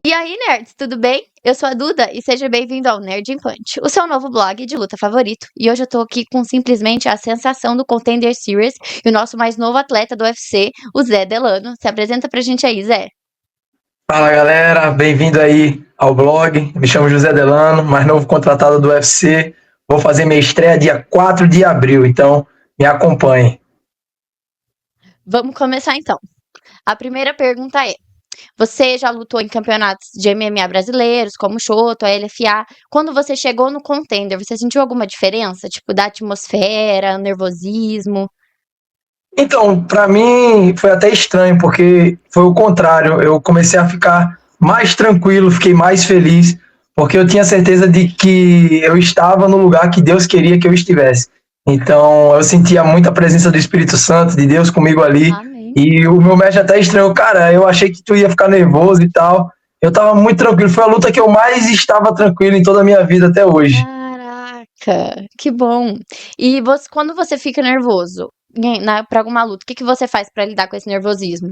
E aí, nerds, tudo bem? Eu sou a Duda e seja bem-vindo ao Nerd Implante, o seu novo blog de luta favorito. E hoje eu tô aqui com simplesmente a sensação do Contender Series e o nosso mais novo atleta do UFC, o Zé Delano. Se apresenta pra gente aí, Zé. Fala galera, bem-vindo aí ao blog. Me chamo José Delano, mais novo contratado do UFC. Vou fazer minha estreia dia 4 de abril, então me acompanhe. Vamos começar então. A primeira pergunta é: você já lutou em campeonatos de MMA brasileiros, como o Shooto, a LFA. Quando você chegou no Contender, você sentiu alguma diferença? Tipo, da atmosfera, nervosismo? Então, para mim foi até estranho, porque foi o contrário. Eu comecei a ficar mais tranquilo, fiquei mais feliz, porque eu tinha certeza de que eu estava no lugar que Deus queria que eu estivesse. Então, eu sentia muita presença do Espírito Santo, de Deus comigo ali. Amém. E o meu mestre até estranhou, cara, eu achei que tu ia ficar nervoso e tal. Eu tava muito tranquilo, foi a luta que eu mais estava tranquilo em toda a minha vida até hoje. Caraca, que bom. E quando você fica nervoso pra alguma luta, o que você faz pra lidar com esse nervosismo?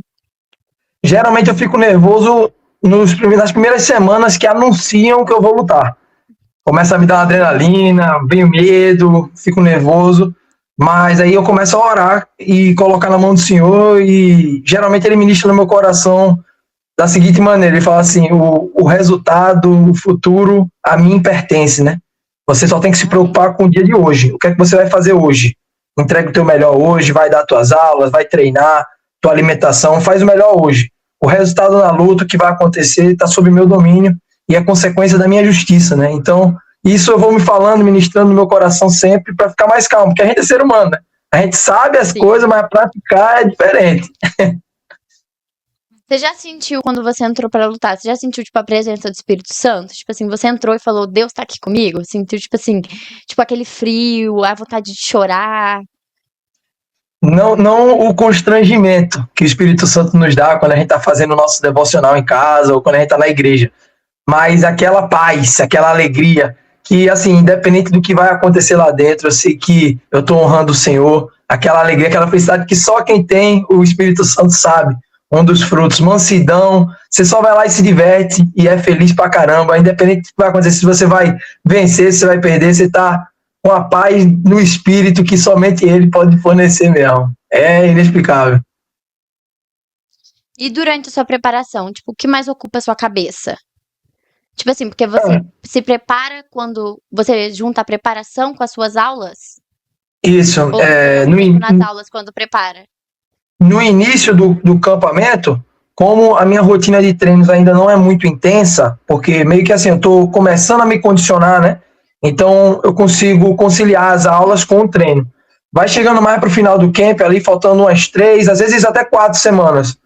Geralmente eu fico nervoso nas primeiras semanas que anunciam que eu vou lutar. Começa a me dar uma adrenalina, vem o medo, fico nervoso, mas aí eu começo a orar e colocar na mão do Senhor e geralmente ele ministra no meu coração da seguinte maneira, ele fala assim, o resultado, o futuro, a mim pertence, né? Você só tem que se preocupar com o dia de hoje, o que é que você vai fazer hoje? Entrega o teu melhor hoje, vai dar tuas aulas, vai treinar, tua alimentação, faz o melhor hoje. O resultado na luta, o que vai acontecer, está sob meu domínio e é consequência da minha justiça, né? Então, isso eu vou me falando, ministrando no meu coração sempre para ficar mais calmo, porque a gente é ser humano, né? A gente sabe as coisas, mas praticar é diferente. Você já sentiu, quando você entrou pra lutar, você já sentiu, tipo, a presença do Espírito Santo? Tipo assim, você entrou e falou, Deus tá aqui comigo? Sentiu, tipo assim, tipo aquele frio, a vontade de chorar? Não o constrangimento que o Espírito Santo nos dá quando a gente está fazendo o nosso devocional em casa ou quando a gente está na igreja, mas aquela paz, aquela alegria que, assim, independente do que vai acontecer lá dentro, eu sei que eu estou honrando o Senhor, aquela alegria, aquela felicidade que só quem tem o Espírito Santo sabe. Um dos frutos, mansidão, você só vai lá e se diverte e é feliz pra caramba, independente do que vai acontecer, se você vai vencer, se você vai perder, você tá com a paz no espírito que somente ele pode fornecer mesmo. É inexplicável. E durante a sua preparação, tipo, o que mais ocupa a sua cabeça? Tipo assim, porque você É, se prepara quando você junta a preparação com as suas aulas? isso, Ou você não foca nas aulas quando prepara? no início do campamento, como a minha rotina de treinos ainda não é muito intensa, porque meio que assim, eu estou começando a me condicionar, né? Então eu consigo conciliar as aulas com o treino. Vai chegando mais para o final do camp, ali faltando umas 3, às vezes até 4 semanas.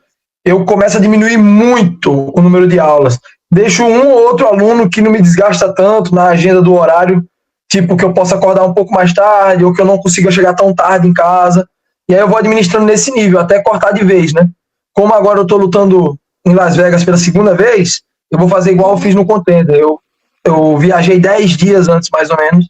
Eu começo a diminuir muito o número de aulas. Deixo um ou outro aluno que não me desgasta tanto na agenda do horário, tipo que eu possa acordar um pouco mais tarde, ou que eu não consiga chegar tão tarde em casa. E aí eu vou administrando nesse nível, até cortar de vez, né? Como agora eu estou lutando em Las Vegas pela segunda vez, eu vou fazer igual eu fiz no Contender. Eu viajei 10 dias antes, mais ou menos,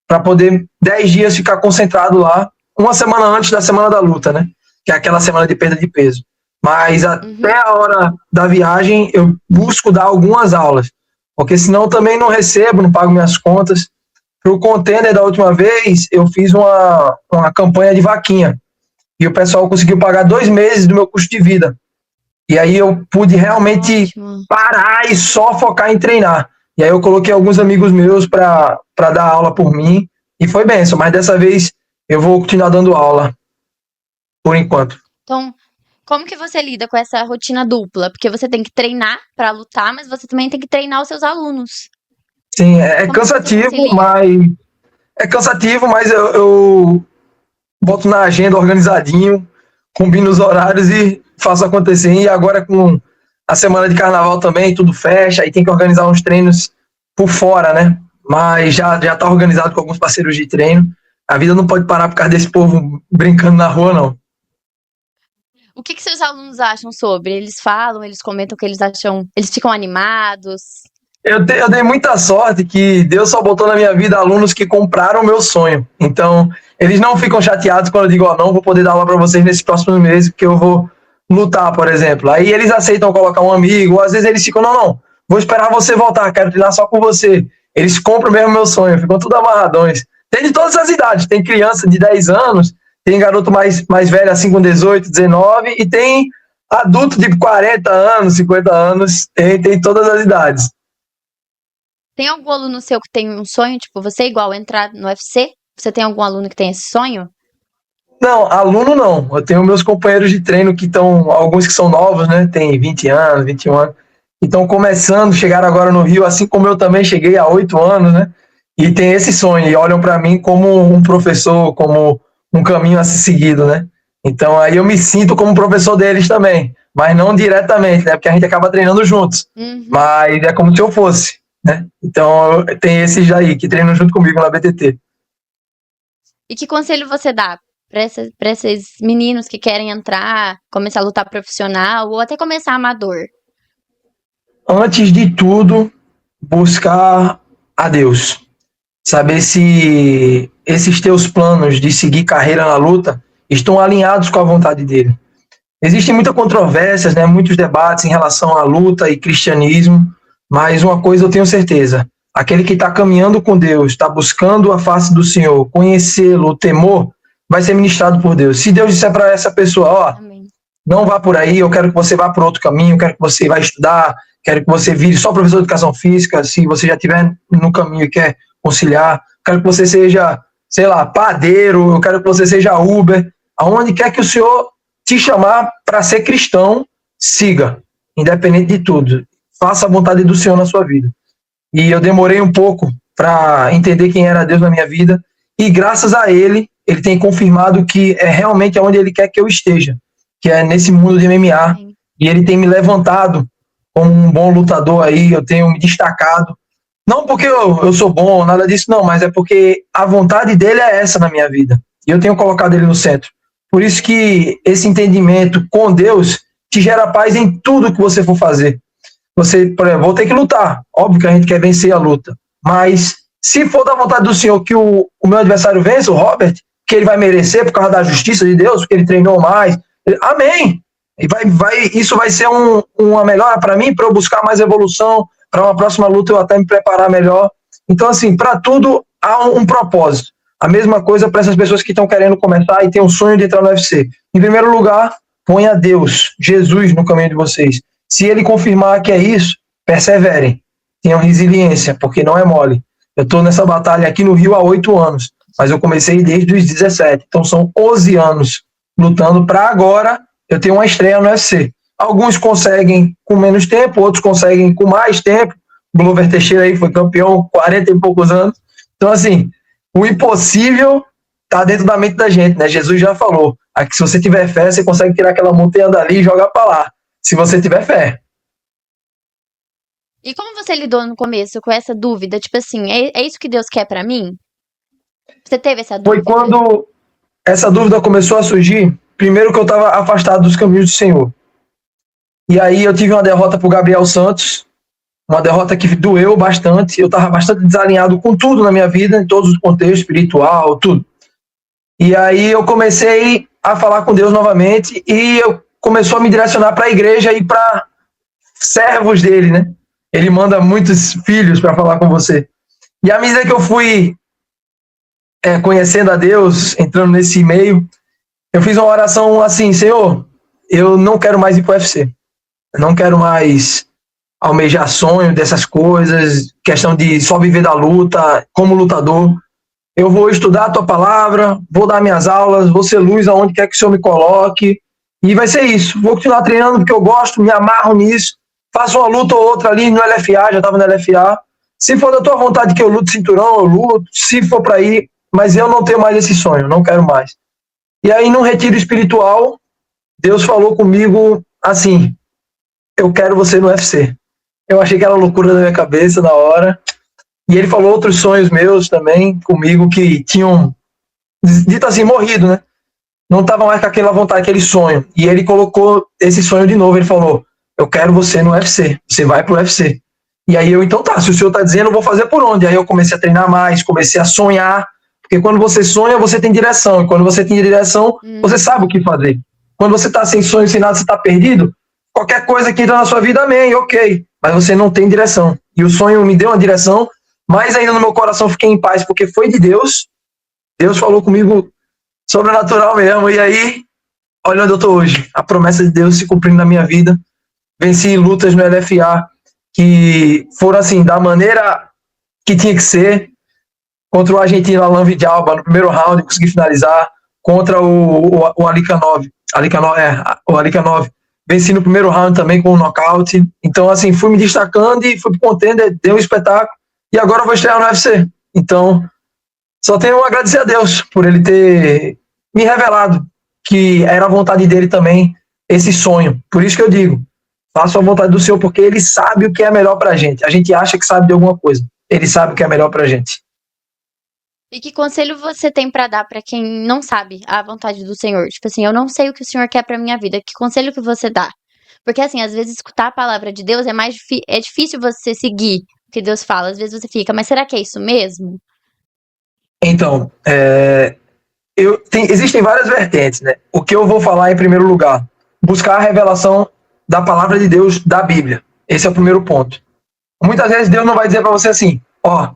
para poder 10 dias ficar concentrado lá, uma semana antes da semana da luta, né? Que é aquela semana de perda de peso. Mas até a hora da viagem, eu busco dar algumas aulas, porque senão eu também não recebo, não pago minhas contas. Para o Contender da última vez, eu fiz uma campanha de vaquinha, e o pessoal conseguiu pagar 2 meses do meu custo de vida. E aí eu pude realmente Ótimo. parar e só focar em treinar. E aí eu coloquei alguns amigos meus para dar aula por mim, e foi benção, mas dessa vez eu vou continuar dando aula, por enquanto. Então, como que você lida com essa rotina dupla? Porque você tem que treinar pra lutar, mas você também tem que treinar os seus alunos. Sim, é Como que você cansativo, concilia? mas eu boto na agenda organizadinho, combino os horários e faço acontecer. E agora com a semana de carnaval também, tudo fecha, aí tem que organizar uns treinos por fora, né? Mas já tá organizado com alguns parceiros de treino. A vida não pode parar por causa desse povo brincando na rua, não. O que seus alunos acham sobre? Eles falam, eles comentam o que eles acham, eles ficam animados. Eu dei muita sorte que Deus só botou na minha vida alunos que compraram o meu sonho. Então, eles não ficam chateados quando eu digo, ó, não vou poder dar aula para vocês nesses próximos meses, porque eu vou lutar, por exemplo. Aí eles aceitam colocar um amigo, ou às vezes eles ficam, não, vou esperar você voltar, quero treinar só com você. Eles compram mesmo meu sonho, ficam tudo amarradões. Tem de todas as idades, tem criança de 10 anos, tem garoto mais velho, assim, com 18, 19, e tem adulto de 40 anos, 50 anos, tem todas as idades. Tem algum aluno seu que tem um sonho, tipo, você igual entrar no UFC? Você tem algum aluno que tem esse sonho? Não, aluno não. Eu tenho meus companheiros de treino que estão, alguns que são novos, né? Tem 20 anos, 21 anos, que estão começando, chegaram agora no Rio, assim como eu também cheguei há 8 anos, né? E tem esse sonho, e olham para mim como um professor, como um caminho a ser seguido, né? Então aí eu me sinto como professor deles também, mas não diretamente, né? Porque a gente acaba treinando juntos, mas é como se eu fosse, né? Então tem esses aí que treinam junto comigo na BTT. E que conselho você dá pra esses meninos que querem entrar, começar a lutar profissional ou até começar amador? Antes de tudo, buscar a Deus. Saber se esses teus planos de seguir carreira na luta estão alinhados com a vontade dele. Existem muitas controvérsias, né, muitos debates em relação à luta e cristianismo, mas uma coisa eu tenho certeza: aquele que está caminhando com Deus, está buscando a face do Senhor, conhecê-lo, o temor, vai ser ministrado por Deus. Se Deus disser para essa pessoa, ó, Amém. não vá por aí, eu quero que você vá por outro caminho, eu quero que você vá estudar, quero que você vire só professor de educação física, se você já estiver no caminho e quer conciliar, quero que você seja, sei lá, padeiro, eu quero que você seja Uber, aonde quer que o Senhor te chamar para ser cristão, siga, independente de tudo, faça a vontade do Senhor na sua vida. E eu demorei um pouco para entender quem era Deus na minha vida, e graças a Ele tem confirmado que é realmente onde Ele quer que eu esteja, que é nesse mundo de MMA, e Ele tem me levantado como um bom lutador aí, eu tenho me destacado, não porque eu sou bom, nada disso não, mas é porque a vontade dele é essa na minha vida, e eu tenho colocado ele no centro. Por isso que esse entendimento com Deus te gera paz em tudo que você for fazer. Você, por exemplo, vou ter que lutar, óbvio que a gente quer vencer a luta, mas se for da vontade do Senhor que o meu adversário vença, o Robert, que ele vai merecer por causa da justiça de Deus, porque ele treinou mais, amém. E isso vai ser uma melhora para mim, para eu buscar mais evolução, para uma próxima luta eu até me preparar melhor. Então, assim, para tudo há um propósito. A mesma coisa para essas pessoas que estão querendo começar e têm um sonho de entrar no UFC. Em primeiro lugar, ponha Deus, Jesus no caminho de vocês. Se ele confirmar que é isso, perseverem. Tenham resiliência, porque não é mole. Eu estou nessa batalha aqui no Rio há 8 anos, mas eu comecei desde os 17. Então são 11 anos lutando para agora eu ter uma estreia no UFC. Alguns conseguem com menos tempo, outros conseguem com mais tempo. O Glover Teixeira aí foi campeão 40 e poucos anos. Então, assim, o impossível está dentro da mente da gente, né? Jesus já falou, aqui, se você tiver fé, você consegue tirar aquela montanha dali e jogar para lá, se você tiver fé. E como você lidou no começo com essa dúvida? Tipo assim, é isso que Deus quer pra mim? Você teve essa dúvida? Foi quando essa dúvida começou a surgir, primeiro que eu estava afastado dos caminhos do Senhor. E aí eu tive uma derrota pro Gabriel Santos, uma derrota que doeu bastante, eu estava bastante desalinhado com tudo na minha vida, em todos os contextos, espiritual, tudo. E aí eu comecei a falar com Deus novamente e eu começou a me direcionar para a igreja e para servos dele, né? Ele manda muitos filhos para falar com você. E à medida que eu fui conhecendo a Deus, entrando nesse meio, eu fiz uma oração assim: Senhor, eu não quero mais ir para o UFC. Eu não quero mais almejar sonho dessas coisas, questão de só viver da luta, como lutador. Eu vou estudar a tua palavra, vou dar minhas aulas, vou ser luz aonde quer que o Senhor me coloque, e vai ser isso. Vou continuar treinando porque eu gosto, me amarro nisso, faço uma luta ou outra ali no LFA, já estava no LFA. Se for da tua vontade que eu lute cinturão, eu luto, se for para ir, mas eu não tenho mais esse sonho, não quero mais. E aí, num retiro espiritual, Deus falou comigo assim: eu quero você no UFC. Eu achei que era loucura da minha cabeça na hora. E ele falou outros sonhos meus também comigo que tinham, dito assim, morrido, né? Não estava mais com aquela vontade, aquele sonho. E ele colocou esse sonho de novo. Ele falou: eu quero você no UFC. Você vai pro UFC. E aí eu, então tá, se o senhor tá dizendo, eu vou fazer por onde? Aí eu comecei a treinar mais, comecei a sonhar. Porque quando você sonha, você tem direção. E quando você tem direção, você sabe o que fazer. Quando você tá sem sonho, sem nada, você tá perdido, qualquer coisa que entra na sua vida, amém, ok. mas você não tem direção. E o sonho me deu uma direção, mas ainda no meu coração fiquei em paz, porque foi de Deus. Deus falou comigo sobrenatural mesmo. E aí, olha onde eu estou hoje. A promessa de Deus se cumprindo na minha vida. Venci lutas no LFA que foram assim, da maneira que tinha que ser. Contra o argentino Alan Vidalba no primeiro round, consegui finalizar. Contra o Alicanov. O Alicanov. Venci no primeiro round também com um nocaute. Então, assim, fui me destacando e fui pro contender, deu um espetáculo. E agora eu vou estrear no UFC. Então, só tenho a agradecer a Deus por ele ter me revelado que era a vontade dele também, esse sonho. Por isso que eu digo, faço a vontade do Senhor, porque ele sabe o que é melhor pra gente. A gente acha que sabe de alguma coisa. Ele sabe o que é melhor pra gente. E que conselho você tem pra dar pra quem não sabe a vontade do Senhor? Tipo assim, eu não sei o que o Senhor quer pra minha vida. Que conselho que você dá? Porque assim, às vezes escutar a palavra de Deus é difícil você seguir o que Deus fala. Às vezes você fica, mas será que é isso mesmo? Então, existem várias vertentes, né? O que eu vou falar em primeiro lugar? Buscar a revelação da palavra de Deus da Bíblia. Esse é o primeiro ponto. Muitas vezes Deus não vai dizer para você assim,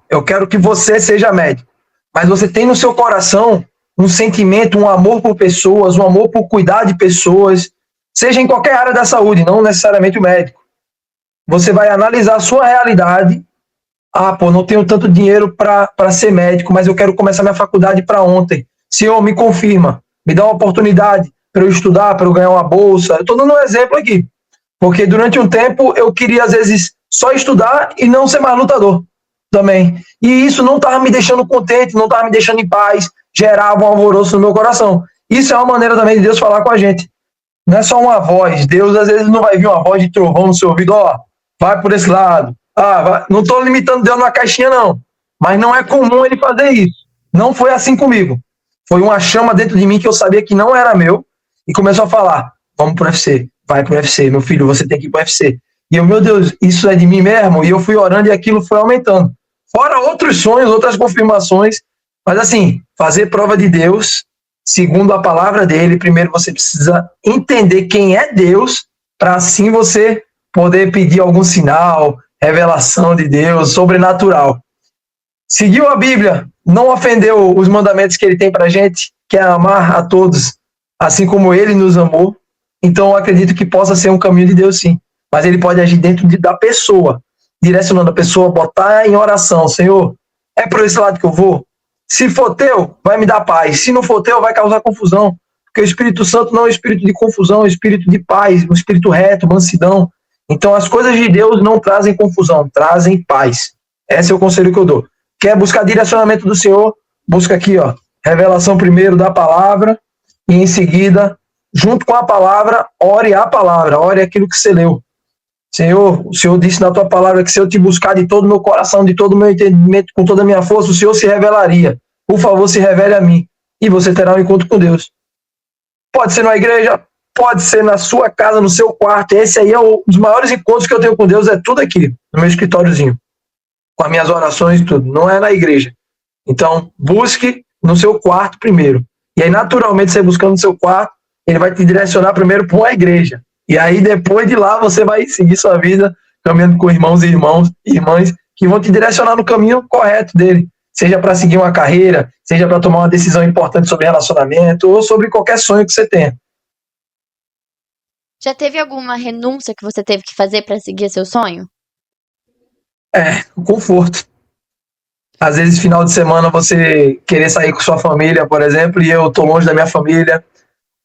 eu quero que você seja médico. Mas você tem no seu coração um sentimento, um amor por pessoas, um amor por cuidar de pessoas, seja em qualquer área da saúde, não necessariamente o médico. Você vai analisar a sua realidade. Não tenho tanto dinheiro para ser médico, mas eu quero começar minha faculdade para ontem. Senhor, me confirma, me dá uma oportunidade para eu estudar, para eu ganhar uma bolsa. Eu estou dando um exemplo aqui, porque durante um tempo eu queria, às vezes, só estudar e não ser mais lutador também. E isso não estava me deixando contente, não estava me deixando em paz, gerava um alvoroço no meu coração. Isso é uma maneira também de Deus falar com a gente. Não é só uma voz. Deus, às vezes, não vai vir uma voz de trovão no seu ouvido, vai por esse lado. Não estou limitando Deus numa caixinha, não. Mas não é comum ele fazer isso. Não foi assim comigo. Foi uma chama dentro de mim que eu sabia que não era meu e começou a falar, vamos pro UFC, vai pro UFC, meu filho, você tem que ir pro UFC. E eu, meu Deus, isso é de mim mesmo? E eu fui orando e aquilo foi aumentando. Fora outros sonhos, outras confirmações, mas assim, fazer prova de Deus, segundo a palavra dele, primeiro você precisa entender quem é Deus, para assim você poder pedir algum sinal, revelação de Deus, sobrenatural. Seguiu a Bíblia, não ofendeu os mandamentos que ele tem pra gente, que é amar a todos, assim como ele nos amou. Então eu acredito que possa ser um caminho de Deus, sim. Mas ele pode agir dentro da pessoa, direcionando a pessoa, botar em oração, Senhor, é por esse lado que eu vou? Se for teu, vai me dar paz. Se não for teu, vai causar confusão. Porque o Espírito Santo não é um espírito de confusão, é um espírito de paz, um espírito reto, mansidão. Então as coisas de Deus não trazem confusão, trazem paz. Esse é o conselho que eu dou. Quer buscar direcionamento do Senhor? Busca aqui, revelação primeiro da palavra e em seguida, junto com a palavra, ore aquilo que você leu. Senhor, o Senhor disse na tua palavra que se eu te buscar de todo o meu coração, de todo o meu entendimento, com toda a minha força, o Senhor se revelaria. Por favor, se revele a mim e você terá um encontro com Deus. Pode ser na igreja, pode ser na sua casa, no seu quarto. Esse aí é um dos maiores encontros que eu tenho com Deus, é tudo aqui, no meu escritóriozinho, com as minhas orações e tudo. Não é na igreja. Então, busque no seu quarto primeiro. E aí, naturalmente, você buscando no seu quarto, ele vai te direcionar primeiro para uma igreja. E aí, depois de lá, você vai seguir sua vida, caminhando com irmãos e irmãs, que vão te direcionar no caminho correto dele. Seja para seguir uma carreira, seja para tomar uma decisão importante sobre relacionamento, ou sobre qualquer sonho que você tenha. Já teve alguma renúncia que você teve que fazer pra seguir seu sonho? O conforto. Às vezes, final de semana, você querer sair com sua família, por exemplo, e eu tô longe da minha família,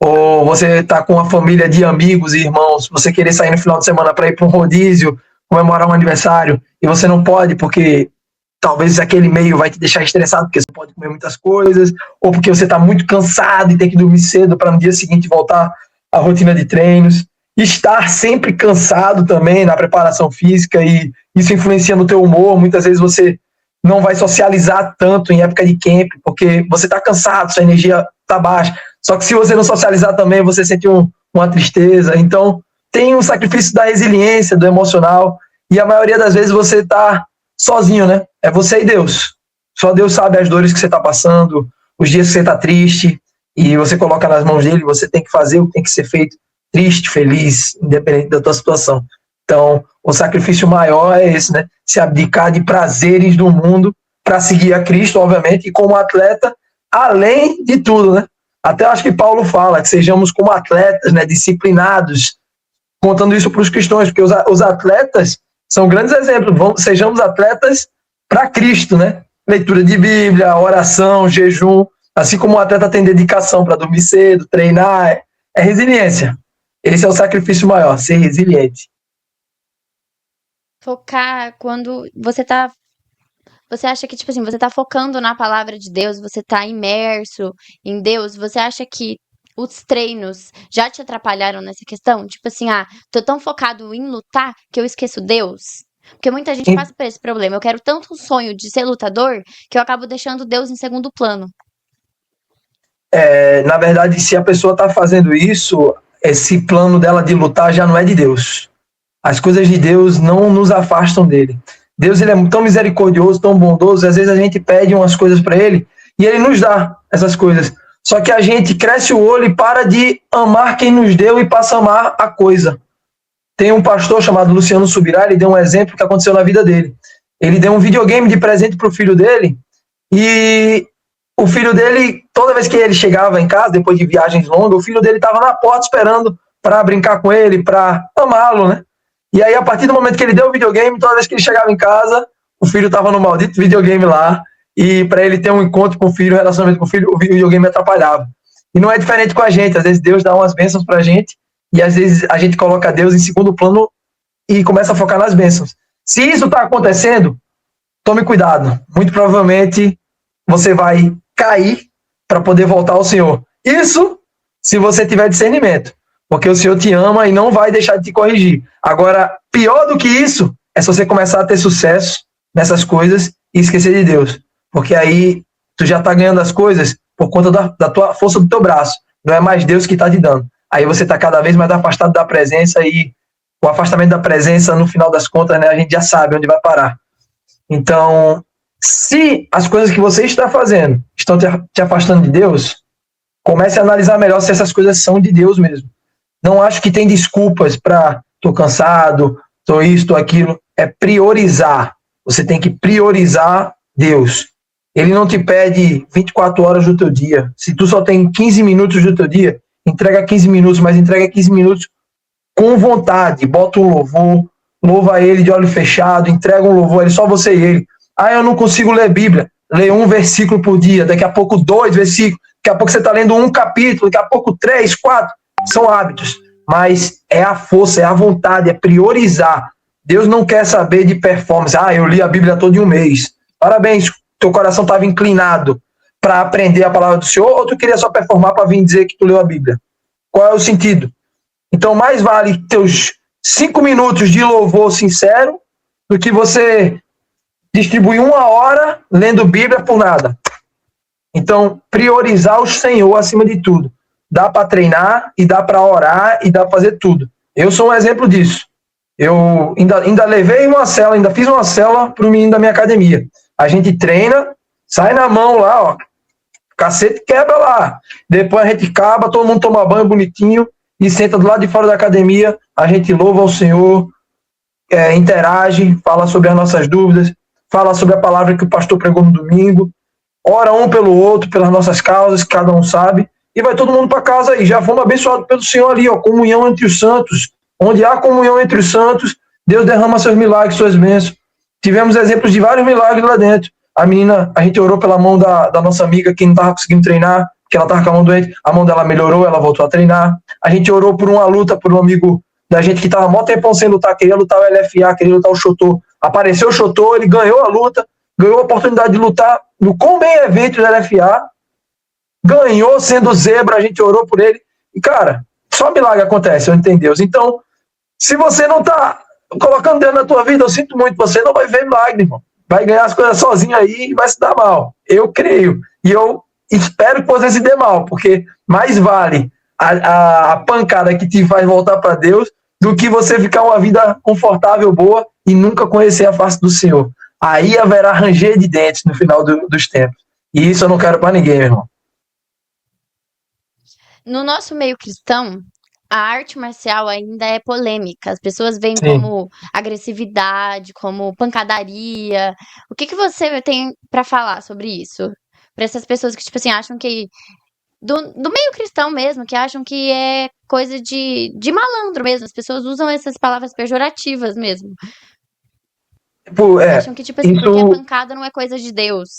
ou você tá com uma família de amigos e irmãos, você querer sair no final de semana para ir para um rodízio, comemorar um aniversário, e você não pode porque talvez aquele meio vai te deixar estressado, porque você não pode comer muitas coisas, ou porque você tá muito cansado e tem que dormir cedo para no dia seguinte voltar à rotina de treinos. Estar sempre cansado também na preparação física, e isso influencia no teu humor. Muitas vezes você não vai socializar tanto em época de camp, porque você está cansado, sua energia está baixa. Só que se você não socializar também, você sente uma tristeza. Então, tem um sacrifício da resiliência, do emocional, e a maioria das vezes você está sozinho, né? É você e Deus. Só Deus sabe as dores que você está passando, os dias que você está triste, e você coloca nas mãos dele, você tem que fazer o que tem que ser feito, triste, feliz, independente da tua situação. Então, o sacrifício maior é esse, né? Se abdicar de prazeres do mundo para seguir a Cristo, obviamente, e como atleta, além de tudo, né? Até acho que Paulo fala que sejamos como atletas, né? Disciplinados, contando isso para os cristãos, porque os atletas são grandes exemplos. Sejamos atletas para Cristo, né? Leitura de Bíblia, oração, jejum. Assim como o atleta tem dedicação para dormir cedo, treinar, é resiliência. Esse é o sacrifício maior, ser resiliente. Focar quando você tá. Você acha que, tipo assim, você tá focando na palavra de Deus, você tá imerso em Deus, você acha que os treinos já te atrapalharam nessa questão? Tipo assim, tô tão focado em lutar que eu esqueço Deus? Porque muita gente passa por esse problema. Eu quero tanto um sonho de ser lutador que eu acabo deixando Deus em segundo plano. Na verdade, se a pessoa está fazendo isso, esse plano dela de lutar já não é de Deus. As coisas de Deus não nos afastam dele. Deus, ele é tão misericordioso, tão bondoso, às vezes a gente pede umas coisas para ele e ele nos dá essas coisas. Só que a gente cresce o olho e para de amar quem nos deu e passa a amar a coisa. Tem um pastor chamado Luciano Subirá, ele deu um exemplo que aconteceu na vida dele. Ele deu um videogame de presente para o filho dele e o filho dele, toda vez que ele chegava em casa, depois de viagens longas, o filho dele estava na porta esperando para brincar com ele, para amá-lo, né? E aí, a partir do momento que ele deu o videogame, toda vez que ele chegava em casa, o filho estava no maldito videogame lá, e para ele ter um encontro com o filho, um relacionamento com o filho, o videogame atrapalhava. E não é diferente com a gente, às vezes Deus dá umas bênçãos para a gente, e às vezes a gente coloca Deus em segundo plano e começa a focar nas bênçãos. Se isso está acontecendo, tome cuidado. Muito provavelmente você vai cair para poder voltar ao Senhor. Isso se você tiver discernimento, porque o Senhor te ama e não vai deixar de te corrigir. Agora, pior do que isso é se você começar a ter sucesso nessas coisas e esquecer de Deus, porque aí tu já está ganhando as coisas por conta da tua força do teu braço, não é mais Deus que está te dando. Aí você está cada vez mais afastado da presença e o afastamento da presença, no final das contas, né, a gente já sabe onde vai parar. Então, se as coisas que você está fazendo estão te afastando de Deus, comece a analisar melhor se essas coisas são de Deus mesmo. Não acho que tem desculpas para tô cansado, tô isso, tô aquilo. É priorizar. Você tem que priorizar Deus. Ele não te pede 24 horas do teu dia. Se tu só tem 15 minutos do teu dia, entrega 15 minutos, mas entrega 15 minutos com vontade. Bota um louvor, louva ele de olho fechado, entrega um louvor, ele só você e ele. Eu não consigo ler Bíblia. Lê um versículo por dia, daqui a pouco 2 versículos, daqui a pouco você está lendo um capítulo, daqui a pouco 3, 4. São hábitos, mas é a força, é a vontade, é priorizar. Deus não quer saber de performance. Eu li a Bíblia toda em um mês. Parabéns, teu coração estava inclinado para aprender a palavra do Senhor, ou tu queria só performar para vir dizer que tu leu a Bíblia? Qual é o sentido? Então, mais vale teus 5 minutos de louvor sincero do que você distribuir 1 hora lendo Bíblia por nada. Então, priorizar o Senhor acima de tudo. Dá para treinar, e dá para orar, e dá para fazer tudo. Eu sou um exemplo disso. Eu ainda levei uma célula, ainda fiz uma célula para o menino da minha academia. A gente treina, sai na mão lá, ó. Cacete quebra lá. Depois a gente acaba, todo mundo toma banho bonitinho e senta do lado de fora da academia. A gente louva ao Senhor, interage, fala sobre as nossas dúvidas, fala sobre a palavra que o pastor pregou no domingo, ora um pelo outro, pelas nossas causas, que cada um sabe, e vai todo mundo para casa aí. Já fomos abençoados pelo Senhor ali, ó, comunhão entre os santos. Onde há comunhão entre os santos, Deus derrama seus milagres, suas bênçãos. Tivemos exemplos de vários milagres lá dentro. A gente orou pela mão da nossa amiga que não estava conseguindo treinar, que ela estava com a mão doente, a mão dela melhorou, ela voltou a treinar. A gente orou por uma luta, por um amigo da gente que estava há mó tempão sem lutar, queria lutar o LFA, queria lutar o Chotô. Apareceu o Chotô, ele ganhou a luta, ganhou a oportunidade de lutar no Combem Evento do LFA, ganhou sendo zebra, a gente orou por ele. E, cara, só milagre acontece, onde tem Deus. Então, se você não está colocando Deus na tua vida, eu sinto muito, você não vai ver milagre, irmão. Vai ganhar as coisas sozinho aí e vai se dar mal. Eu creio. E eu espero que você se dê mal, porque mais vale a pancada que te faz voltar para Deus do que você ficar uma vida confortável, boa e nunca conhecer a face do Senhor. Aí haverá ranger de dentes no final dos tempos. E isso eu não quero para ninguém, meu irmão. No nosso meio cristão, a arte marcial ainda é polêmica. As pessoas veem Sim. como agressividade, como pancadaria. O que que você tem pra falar sobre isso? Pra essas pessoas que, tipo assim, acham que. Do meio cristão mesmo, que acham que é coisa de malandro mesmo. As pessoas usam essas palavras pejorativas mesmo. Tipo, Acham que, tipo assim, porque a isso pancada não é coisa de Deus.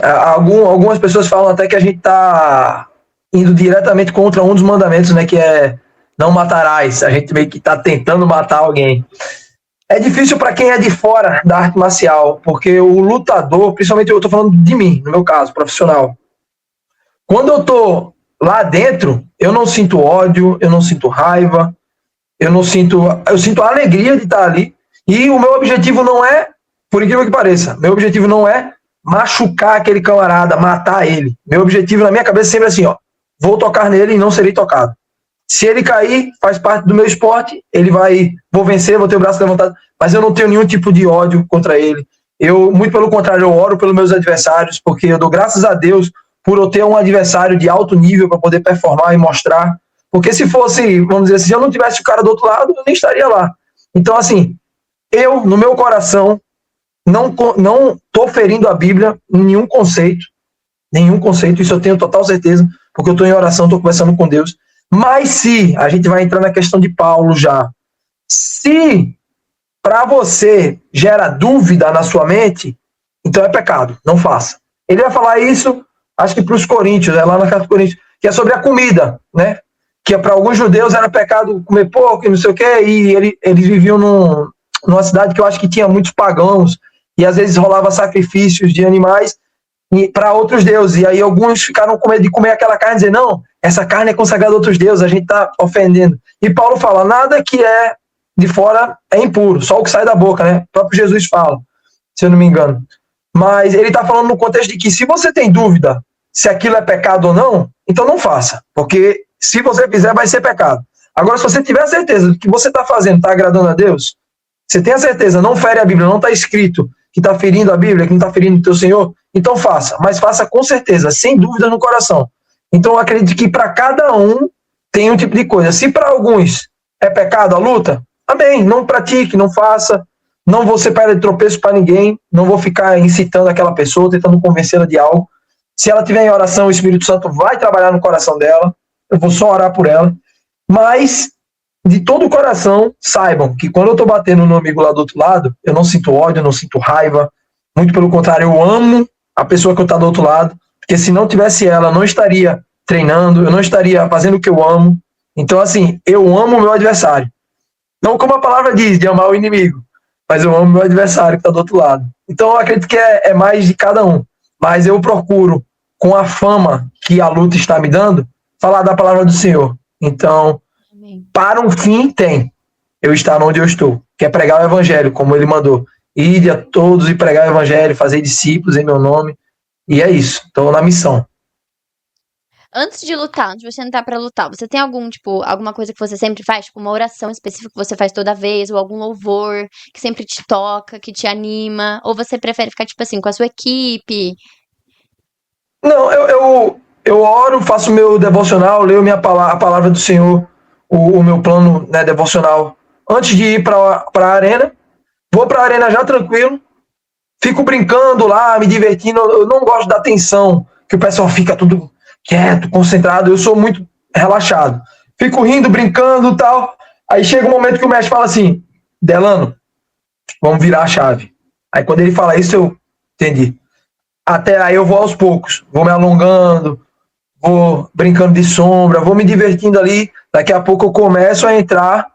algumas pessoas falam até que a gente está indo diretamente contra um dos mandamentos, né, que é não matarás. A gente meio que está tentando matar alguém. É difícil para quem é de fora da arte marcial, porque o lutador, principalmente eu estou falando de mim, no meu caso, profissional. Quando eu tô lá dentro, eu não sinto ódio, eu não sinto raiva, eu sinto a alegria de estar ali. E o meu objetivo não é, por incrível que pareça, meu objetivo não é machucar aquele camarada, matar ele. Meu objetivo na minha cabeça é sempre assim, ó, vou tocar nele e não serei tocado. Se ele cair, faz parte do meu esporte, ele vai, vou vencer, vou ter o braço levantado, mas eu não tenho nenhum tipo de ódio contra ele. Eu, muito pelo contrário, eu oro pelos meus adversários, porque eu dou graças a Deus por eu ter um adversário de alto nível para poder performar e mostrar. Porque se fosse, vamos dizer assim, se eu não tivesse o cara do outro lado, eu nem estaria lá. Então, assim, eu, no meu coração, não estou ferindo a Bíblia em nenhum conceito, isso eu tenho total certeza, porque eu estou em oração, estou conversando com Deus. Mas se, a gente vai entrar na questão de Paulo já, se para você gera dúvida na sua mente, então é pecado, não faça. Ele vai falar isso, acho que para os coríntios, lá na carta dos coríntios, que é sobre a comida, né? Que para alguns judeus era pecado comer porco e não sei o quê, e eles viviam numa cidade que eu acho que tinha muitos pagãos, e às vezes rolava sacrifícios de animais para outros deuses, e aí alguns ficaram com medo de comer aquela carne e dizer, não, essa carne é consagrada a outros deuses, a gente está ofendendo. E Paulo fala, nada que é de fora é impuro, só o que sai da boca, né? O próprio Jesus fala, se eu não me engano. Mas ele está falando no contexto de que se você tem dúvida se aquilo é pecado ou não, então não faça, porque se você fizer vai ser pecado. Agora, se você tiver certeza do que você está fazendo está agradando a Deus, você tem a certeza, não fere a Bíblia, não está escrito que está ferindo a Bíblia, que não está ferindo o teu Senhor, então faça, mas faça com certeza, sem dúvida no coração. Então eu acredito que para cada um tem um tipo de coisa. Se para alguns é pecado a luta, amém, não pratique, não faça, não vou ser pedra de tropeço para ninguém, não vou ficar incitando aquela pessoa, tentando convencê-la de algo. Se ela tiver em oração, o Espírito Santo vai trabalhar no coração dela, eu vou só orar por ela, mas de todo o coração, saibam que quando eu estou batendo no amigo lá do outro lado, eu não sinto ódio, eu não sinto raiva, muito pelo contrário, eu amo a pessoa que está do outro lado, porque se não tivesse ela, eu não estaria treinando, eu não estaria fazendo o que eu amo. Então, assim, eu amo o meu adversário. Não como a palavra diz, de amar o inimigo, mas eu amo o meu adversário que está do outro lado. Então, eu acredito que é mais de cada um. Mas eu procuro, com a fama que a luta está me dando, falar da palavra do Senhor. Então, Amém. para um fim, tem eu estar onde eu estou, que é pregar o evangelho, como ele mandou. Ide a todos e pregar o evangelho, fazer discípulos em meu nome. E é isso, estou na missão. Antes de lutar, antes de você entrar pra lutar, você tem algum, tipo, alguma coisa que você sempre faz? Tipo, uma oração específica que você faz toda vez, ou algum louvor que sempre te toca, que te anima? Ou você prefere ficar, tipo assim, com a sua equipe? Não, eu oro, faço meu devocional, leio a palavra do Senhor, o meu plano, né, devocional, antes de ir para a arena. Vou para a arena já tranquilo, fico brincando lá, me divertindo. Eu não gosto da tensão, que o pessoal fica tudo quieto, concentrado. Eu sou muito relaxado. Fico rindo, brincando e tal. Aí chega um momento que o mestre fala assim, Delano, vamos virar a chave. Aí quando ele fala isso, eu entendi. Até aí eu vou aos poucos, vou me alongando, vou brincando de sombra, vou me divertindo ali. Daqui a pouco eu começo a entrar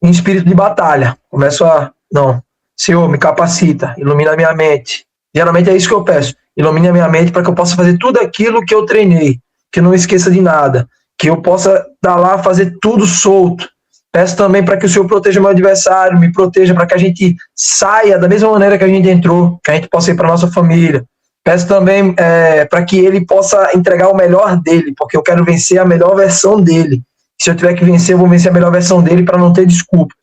em espírito de batalha. Começo a, não, Senhor, me capacita, ilumina a minha mente. Geralmente é isso que eu peço. Ilumine a minha mente para que eu possa fazer tudo aquilo que eu treinei, que eu não esqueça de nada, que eu possa dar lá, fazer tudo solto. Peço também para que o Senhor proteja meu adversário, me proteja para que a gente saia da mesma maneira que a gente entrou, que a gente possa ir para nossa família. Peço também para que ele possa entregar o melhor dele, porque eu quero vencer a melhor versão dele. Se eu tiver que vencer, eu vou vencer a melhor versão dele para não ter desculpas.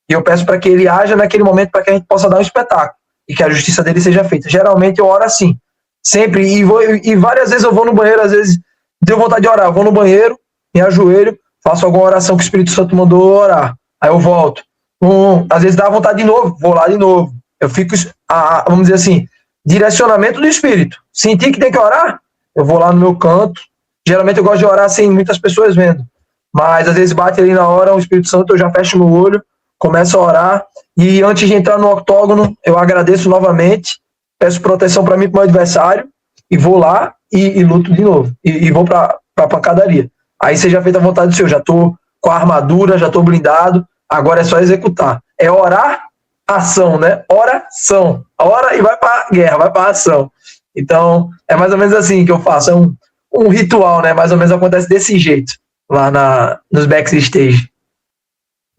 E eu peço para que ele haja naquele momento para que a gente possa dar um espetáculo e que a justiça dele seja feita. Geralmente eu oro assim, sempre, e várias vezes eu vou no banheiro, às vezes deu vontade de orar, eu vou no banheiro, me ajoelho, faço alguma oração que o Espírito Santo mandou orar, aí eu volto. Às vezes dá vontade de novo, vou lá de novo. Eu fico, vamos dizer assim, direcionamento do Espírito. Senti que tem que orar, eu vou lá no meu canto. Geralmente eu gosto de orar sem muitas pessoas vendo. Mas às vezes bate ali na hora o Espírito Santo, eu já fecho meu olho, começo a orar. E antes de entrar no octógono, eu agradeço novamente, peço proteção para mim e para o meu adversário, e vou lá e luto de novo. E vou para a pancadaria. Aí seja feita a vontade do Senhor. Já estou com a armadura, já estou blindado, agora é só executar. É orar, ação, né? Oração. Ora e vai para a guerra, vai para a ação. Então, é mais ou menos assim que eu faço. É um ritual, né? Mais ou menos acontece desse jeito, lá nos backstage.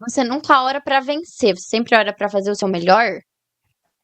Você nunca ora pra vencer, você sempre ora pra fazer o seu melhor?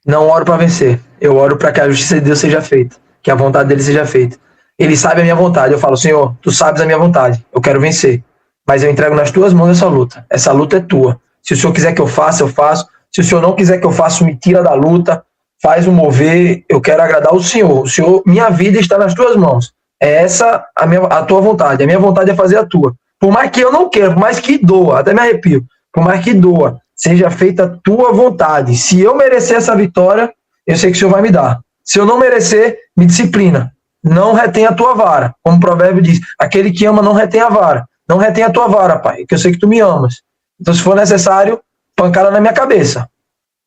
Não oro para vencer. Eu oro para que a justiça de Deus seja feita, que a vontade dele seja feita. Ele sabe a minha vontade. Eu falo, Senhor, tu sabes a minha vontade. Eu quero vencer. Mas eu entrego nas tuas mãos essa luta. Essa luta é tua. Se o Senhor quiser que eu faça, eu faço. Se o Senhor não quiser que eu faça, me tira da luta, faz o mover. Eu quero agradar o Senhor. O Senhor, minha vida está nas tuas mãos. É essa a tua vontade. A minha vontade é fazer a tua. Por mais que eu não queira, por mais que doa, até me arrepio, por mais que doa, seja feita a tua vontade. Se eu merecer essa vitória, eu sei que o Senhor vai me dar. Se eu não merecer, me disciplina. Não retém a tua vara. Como o provérbio diz, aquele que ama não retém a vara. Não retém a tua vara, Pai, que eu sei que tu me amas. Então, se for necessário, pancada na minha cabeça.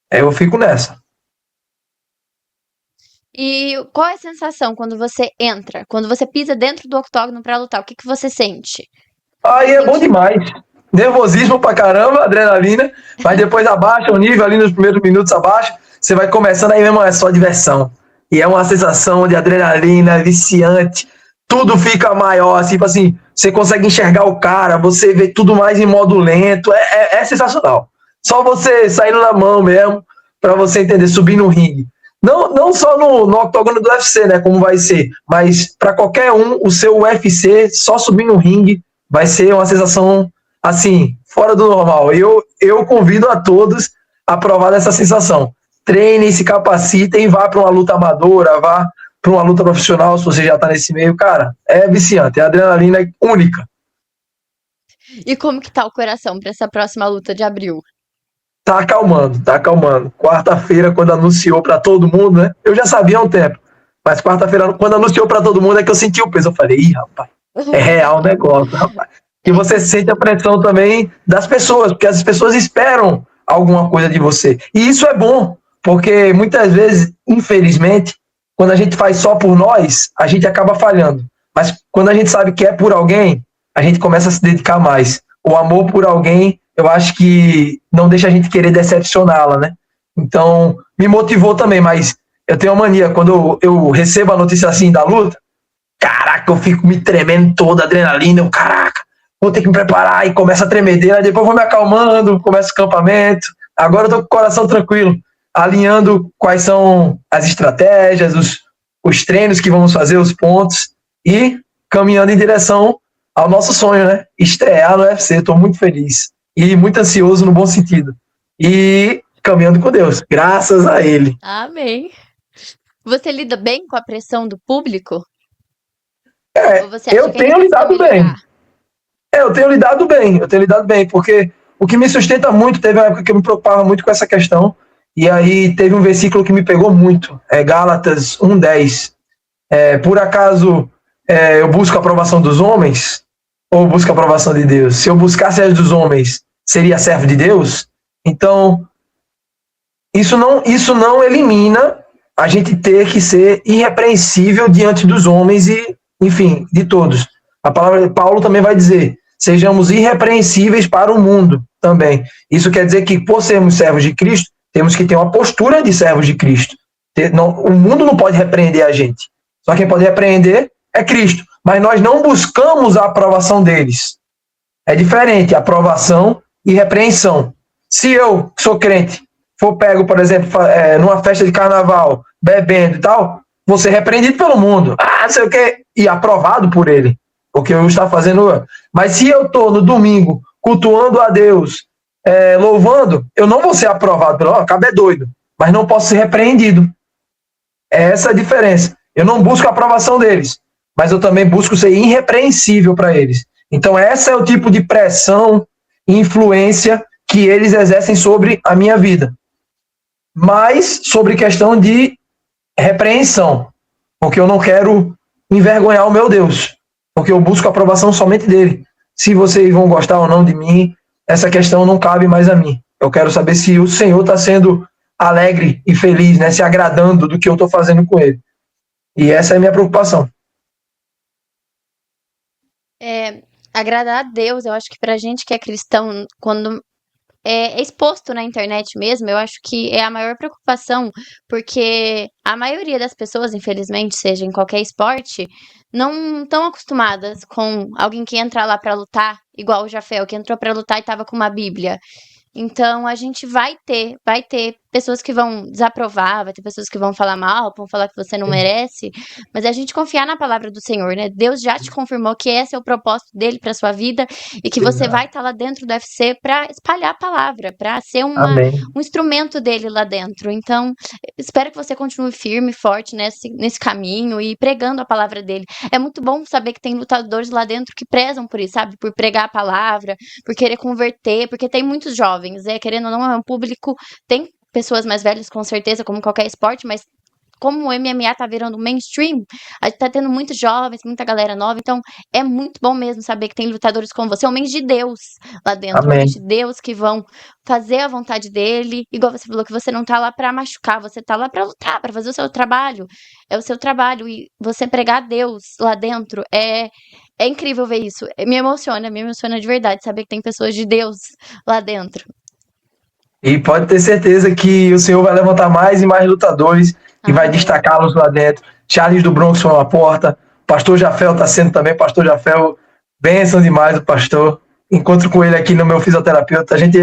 Eu fico nessa. E qual é a sensação quando você entra, quando você pisa dentro do octógono pra lutar? O que você sente? Aí é bom demais. Nervosismo pra caramba, adrenalina, mas depois abaixa o nível ali nos primeiros minutos abaixo, você vai começando aí mesmo, é só diversão. E é uma sensação de adrenalina viciante, tudo fica maior, tipo assim, você consegue enxergar o cara, você vê tudo mais em modo lento, é sensacional. Só você saindo na mão mesmo, pra você entender, subir no ringue. Não só no octógono do UFC, né, como vai ser, mas para qualquer um, o seu UFC, só subir no ringue, vai ser uma sensação, assim, fora do normal. Eu convido a todos a provar dessa sensação. Treinem, se capacitem, vá para uma luta amadora, vá para uma luta profissional, se você já está nesse meio. Cara, é viciante, é adrenalina única. E como que tá o coração para essa próxima luta de abril? Tá acalmando, tá acalmando. Quarta-feira, quando anunciou para todo mundo, né? Eu já sabia há um tempo, mas quarta-feira, quando anunciou para todo mundo, é que eu senti o peso. Eu falei, ih, rapaz, é real o negócio, rapaz. E você sente a pressão também das pessoas, porque as pessoas esperam alguma coisa de você. E isso é bom, porque muitas vezes, infelizmente, quando a gente faz só por nós, a gente acaba falhando. Mas quando a gente sabe que é por alguém, a gente começa a se dedicar mais. O amor por alguém, eu acho que não deixa a gente querer decepcioná-la, né? Então, me motivou também, mas eu tenho uma mania, quando eu recebo a notícia assim da luta, caraca, eu fico me tremendo toda, adrenalina, caraca, vou ter que me preparar, e começa a tremedeira, depois vou me acalmando, começa o campamento, agora eu tô com o coração tranquilo, alinhando quais são as estratégias, os treinos que vamos fazer, os pontos, e caminhando em direção ao nosso sonho, né? Estrear no UFC, estou muito feliz e muito ansioso no bom sentido. E caminhando com Deus, graças a Ele. Amém. Você lida bem com a pressão do público? Ou você acha Eu que tenho ainda precisa lidado bem. melhorar? Eu tenho lidado bem, porque o que me sustenta muito, teve uma época que eu me preocupava muito com essa questão, e aí teve um versículo que me pegou muito, Gálatas 1:10. Por acaso eu busco a aprovação dos homens ou busco a aprovação de Deus? Se eu buscasse a dos homens, seria servo de Deus? Então, isso não elimina a gente ter que ser irrepreensível diante dos homens e, enfim, de todos. A palavra de Paulo também vai dizer, sejamos irrepreensíveis para o mundo também. Isso quer dizer que, por sermos servos de Cristo, temos que ter uma postura de servos de Cristo. O mundo não pode repreender a gente. Só quem pode repreender é Cristo. Mas nós não buscamos a aprovação deles. É diferente, aprovação e repreensão. Se eu, que sou crente, for pego, por exemplo, numa festa de carnaval, bebendo e tal, vou ser repreendido pelo mundo. Não sei o quê. E aprovado por ele. Porque eu estou fazendo. Mas se eu estou no domingo cultuando a Deus, louvando, eu não vou ser aprovado pelo. Acaba é doido. Mas não posso ser repreendido. É essa a diferença. Eu não busco a aprovação deles, mas eu também busco ser irrepreensível para eles. Então, essa é o tipo de pressão e influência que eles exercem sobre a minha vida. Mas sobre questão de repreensão, porque eu não quero envergonhar o meu Deus, porque eu busco a aprovação somente dele. Se vocês vão gostar ou não de mim, essa questão não cabe mais a mim. Eu quero saber se o Senhor está sendo alegre e feliz, né, se agradando do que eu estou fazendo com ele. E essa é a minha preocupação. Agradar a Deus, eu acho que pra gente que é cristão, quando é exposto na internet mesmo, eu acho que é a maior preocupação, porque a maioria das pessoas, infelizmente, seja em qualquer esporte, não estão acostumadas com alguém que entra lá pra lutar, igual o Jafel, que entrou pra lutar e tava com uma Bíblia. Então a gente vai ter pessoas que vão desaprovar, vai ter pessoas que vão falar mal, vão falar que você não merece, mas a gente confiar na palavra do Senhor, né? Deus já te confirmou que esse é o propósito dele para sua vida e que você vai estar lá dentro do UFC para espalhar a palavra, para ser Amém. um instrumento dele lá dentro. Então, espero que você continue firme, forte nesse caminho e pregando a palavra dele. É muito bom saber que tem lutadores lá dentro que prezam por isso, sabe? Por pregar a palavra, por querer converter, porque tem muitos jovens, querendo ou não, é um público, tem pessoas mais velhas com certeza, como qualquer esporte, mas como o MMA tá virando mainstream, a gente tá tendo muitos jovens, muita galera nova, então é muito bom mesmo saber que tem lutadores como você, homens de Deus lá dentro, homens Amém. de Deus que vão fazer a vontade dele, igual você falou que você não tá lá pra machucar, você tá lá pra lutar, pra fazer o seu trabalho, é o seu trabalho, e você pregar a Deus lá dentro é incrível ver isso. Me emociona de verdade saber que tem pessoas de Deus lá dentro. E pode ter certeza que o Senhor vai levantar mais e mais lutadores e vai Amém. destacá-los lá dentro. Charles do Bronx foi uma porta. Pastor Jafel está sendo também. Pastor Jafel, bênção demais o pastor. Encontro com ele aqui no meu fisioterapeuta. A gente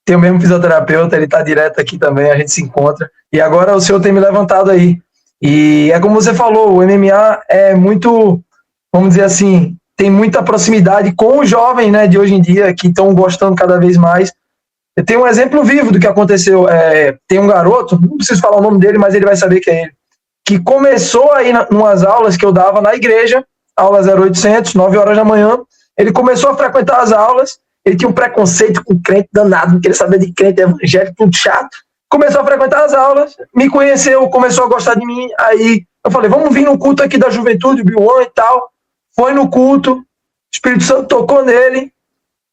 tem o mesmo fisioterapeuta, ele está direto aqui também, a gente se encontra. E agora o Senhor tem me levantado aí. E é como você falou, o MMA é muito, vamos dizer assim, tem muita proximidade com os jovens, né, de hoje em dia, que estão gostando cada vez mais. Eu tenho um exemplo vivo do que aconteceu. Tem um garoto, não preciso falar o nome dele, mas ele vai saber que é ele, que começou aí umas aulas que eu dava na igreja, aulas 0800, 9 horas da manhã. Ele começou a frequentar as aulas, ele tinha um preconceito com crente danado, não queria saber de crente evangélico, tudo chato. Começou a frequentar as aulas, me conheceu, começou a gostar de mim. Aí eu falei, vamos vir no culto aqui da juventude, Bill e tal. Foi no culto, o Espírito Santo tocou nele,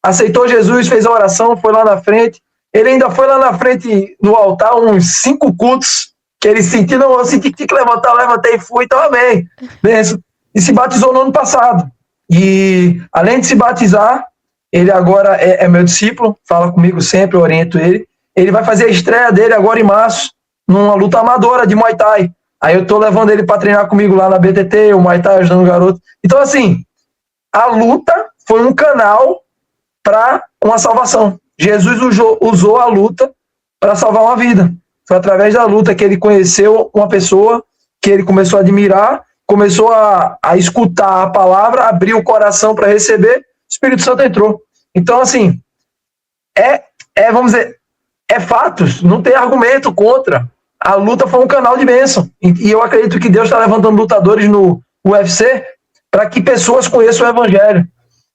aceitou Jesus, fez a oração, foi lá na frente. Ele ainda foi lá na frente no altar uns 5 cultos, que ele sentiu, não, eu senti que tinha que levantar, eu levantei e fui, então amém. E se batizou no ano passado. E além de se batizar, ele agora é meu discípulo, fala comigo sempre, eu oriento ele. Ele vai fazer a estreia dele agora em março, numa luta amadora de Muay Thai. Aí eu tô levando ele para treinar comigo lá na BTT, o Muay Thai ajudando o garoto. Então assim, a luta foi um canal para uma salvação. Jesus usou a luta para salvar uma vida. Foi através da luta que ele conheceu uma pessoa que ele começou a admirar, começou a escutar a palavra, abriu o coração para receber, o Espírito Santo entrou. Então, assim, vamos dizer, é fatos, não tem argumento contra. A luta foi um canal de bênção. E eu acredito que Deus está levantando lutadores no UFC para que pessoas conheçam o Evangelho,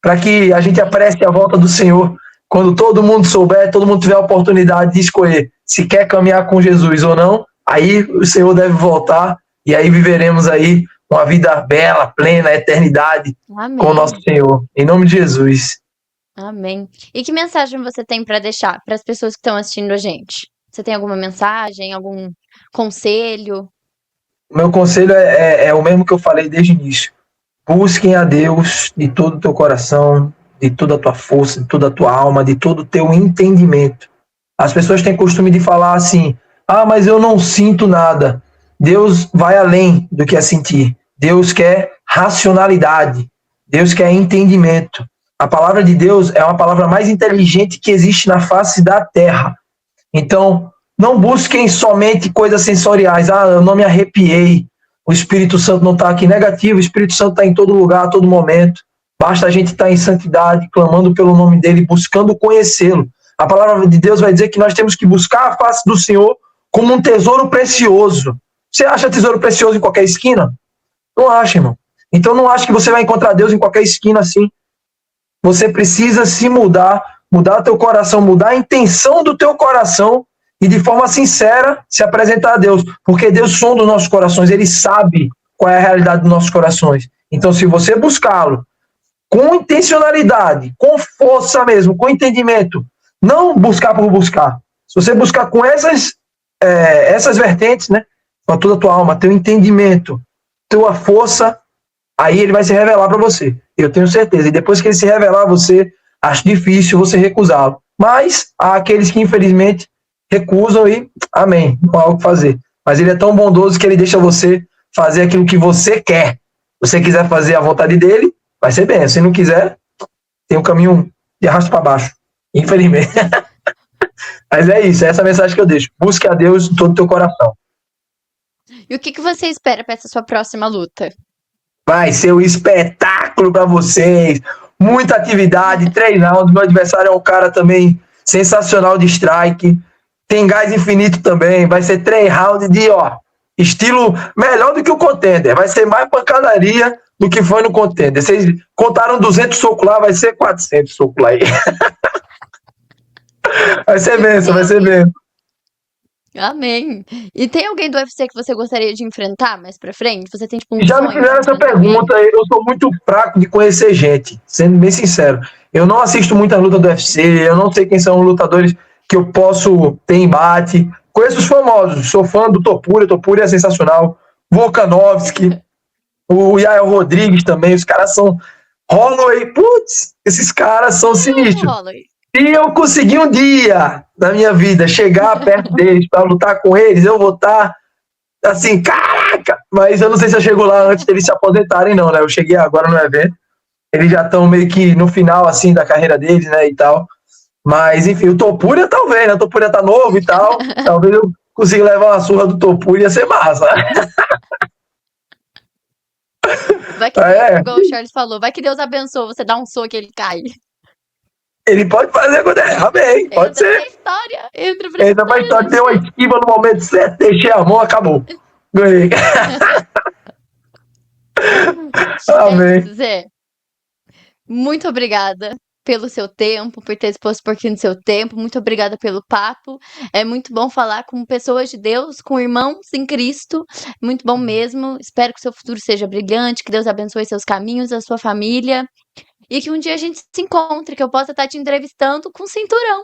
para que a gente apresse a volta do Senhor. Quando todo mundo souber, todo mundo tiver a oportunidade de escolher se quer caminhar com Jesus ou não, aí o Senhor deve voltar e aí viveremos aí uma vida bela, plena, eternidade. Amém. Com o nosso Senhor. Em nome de Jesus. Amém. E que mensagem você tem para deixar para as pessoas que estão assistindo a gente? Você tem alguma mensagem, algum conselho? O meu conselho é o mesmo que eu falei desde o início. Busquem a Deus de todo o teu coração, de toda a tua força, de toda a tua alma, de todo o teu entendimento. As pessoas têm costume de falar assim, mas eu não sinto nada. Deus vai além do que é sentir. Deus quer racionalidade. Deus quer entendimento. A palavra de Deus é uma palavra mais inteligente que existe na face da terra. Então, não busquem somente coisas sensoriais. Eu não me arrepiei. O Espírito Santo não está aqui. Negativo, o Espírito Santo está em todo lugar, a todo momento. Basta a gente estar em santidade, clamando pelo nome dele, buscando conhecê-lo. A palavra de Deus vai dizer que nós temos que buscar a face do Senhor como um tesouro precioso. Você acha tesouro precioso em qualquer esquina? Não acha, irmão. Então não acha que você vai encontrar Deus em qualquer esquina assim. você precisa se mudar, mudar teu coração, mudar a intenção do teu coração e de forma sincera se apresentar a Deus, porque Deus sonda os nossos corações, Ele sabe qual é a realidade dos nossos corações. Então, se você buscá-lo com intencionalidade, com força mesmo, com entendimento, não buscar por buscar. Se você buscar com essas vertentes, né, com toda a tua alma, teu entendimento, tua força, aí ele vai se revelar para você. Eu tenho certeza. E depois que ele se revelar a você, acho difícil você recusá-lo. Mas há aqueles que, infelizmente, recusam e, amém, não há o que fazer. Mas ele é tão bondoso que ele deixa você fazer aquilo que você quer. Se você quiser fazer a vontade dele, vai ser bem. Se não quiser, tem um caminho de arrasto para baixo. Infelizmente. Mas é isso, é essa mensagem que eu deixo. Busque a Deus em todo o teu coração. E o que você espera para essa sua próxima luta? Vai ser um espetáculo para vocês. Muita atividade, 3 rounds. Meu adversário é um cara também sensacional de strike. Tem gás infinito também. Vai ser 3 rounds de, estilo melhor do que o contender. Vai ser mais pancadaria do que foi no contender. Vocês contaram 200 socos lá, vai ser 400 socos lá aí. Vai ser benção, vai ser benção. Amém. E tem alguém do UFC que você gostaria de enfrentar mais pra frente? Você tem tipo um Já sonho me fizeram de essa enfrentar alguém? pergunta, eu sou muito fraco de conhecer gente, sendo bem sincero. Eu não assisto muita luta do UFC, eu não sei quem são os lutadores que eu posso ter embate. Conheço os famosos, sou fã do Topuria é sensacional. Volkanovski, o Yael Rodrigues também, os caras são Holloway, putz, esses caras são sinistros. Holloway. Se eu conseguir um dia na minha vida chegar perto deles para lutar com eles, eu vou estar assim, caraca! Mas eu não sei se eu chego lá antes deles se aposentarem, não, né? Eu cheguei agora no evento. Eles já estão meio que no final, assim, da carreira deles, né, e tal. Mas, enfim, o Topuria talvez, né? O Topuria tá novo e tal. Talvez eu consiga levar uma surra do Topuria, ia ser massa. Vai que Deus, igual o Charles falou, vai que Deus abençoe, você dá um soco e ele cai. Ele pode fazer acontecer, amém, pode ser. Entra pra história, deu uma esquiva no momento certo, deixei a mão, acabou. Ganhei. Amém. Zé, muito obrigada pelo seu tempo, por ter exposto um pouquinho do seu tempo. Muito obrigada pelo papo. É muito bom falar com pessoas de Deus, com irmãos em Cristo. Muito bom mesmo. Espero que o seu futuro seja brilhante, que Deus abençoe seus caminhos, a sua família. E que um dia a gente se encontre, que eu possa estar te entrevistando com cinturão.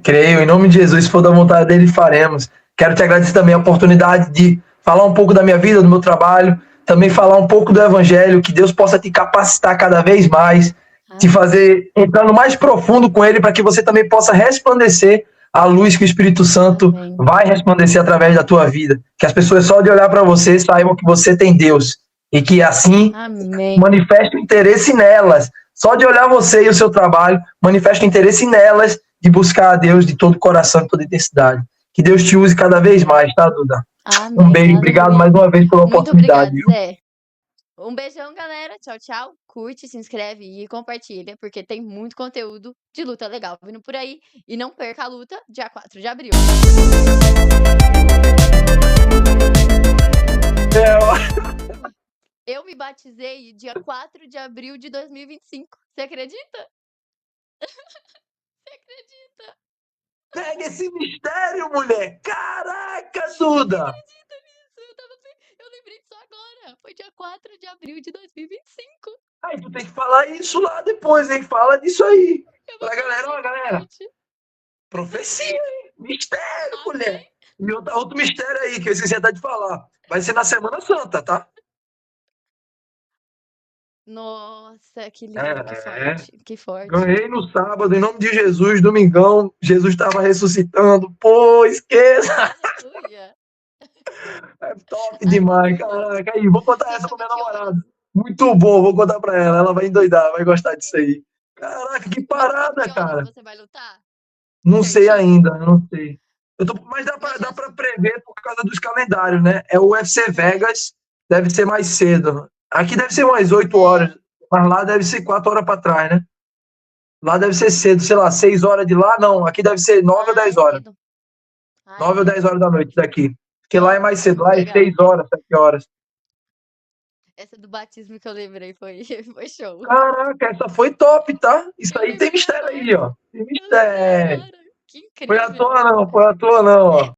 Creio, em nome de Jesus, se for da vontade dele, faremos. Quero te agradecer também a oportunidade de falar um pouco da minha vida, do meu trabalho, também falar um pouco do evangelho, que Deus possa te capacitar cada vez mais, te fazer entrando mais profundo com ele, para que você também possa resplandecer a luz que o Espírito Santo vai resplandecer através da tua vida. Que as pessoas só de olhar para você saibam que você tem Deus. E que assim manifeste o interesse nelas. Só de olhar você e o seu trabalho, manifeste o interesse nelas de buscar a Deus de todo o coração e toda intensidade. Que Deus te use cada vez mais, tá, Duda? Amém. Um beijo, obrigado mais uma vez pela oportunidade. Muito obrigado, Zé. Um beijão, galera. Tchau, tchau. Curte, se inscreve e compartilha, porque tem muito conteúdo de luta legal vindo por aí. E não perca a luta, dia 4 de abril. Eu me batizei dia 4 de abril de 2025. Você acredita? Você acredita? Pega esse mistério, mulher! Caraca, Duda! Você acredita nisso? Eu lembrei disso agora. Foi dia 4 de abril de 2025. Aí tu tem que falar isso lá depois, hein? Fala disso aí. Pra galera, ó, galera. Profecia, hein? Mistério, mulher. E outro mistério aí, que eu esqueci até de falar. Vai ser na Semana Santa, tá? Nossa, que lindo, que forte, que forte. Ganhei no sábado, em nome de Jesus, domingão, Jesus estava ressuscitando, pô, esqueça! É top demais, caraca, aí, vou contar essa pra minha namorada, muito bom, vou contar pra ela vai endoidar, vai gostar disso aí. Caraca, que parada, cara. Você vai lutar? Não sei ainda, não sei. Mas dá pra prever por causa dos calendários, né? É o UFC Vegas, deve ser mais cedo. Aqui deve ser umas 8 horas, mas lá deve ser 4 horas para trás, né? Lá deve ser cedo, sei lá, 6 horas de lá, não. Aqui deve ser 9 ou 10 horas. 9 ou 10 horas da noite daqui. Porque lá é mais cedo, lá é 6 horas, 7 horas. Essa do batismo que eu lembrei foi, foi show. Caraca, essa foi top, tá? Isso Eu aí tem lembrei mistério agora. aí, ó. Tem Eu lembrei mistério. agora. Que Foi à incrível. toa não, foi à toa não, ó.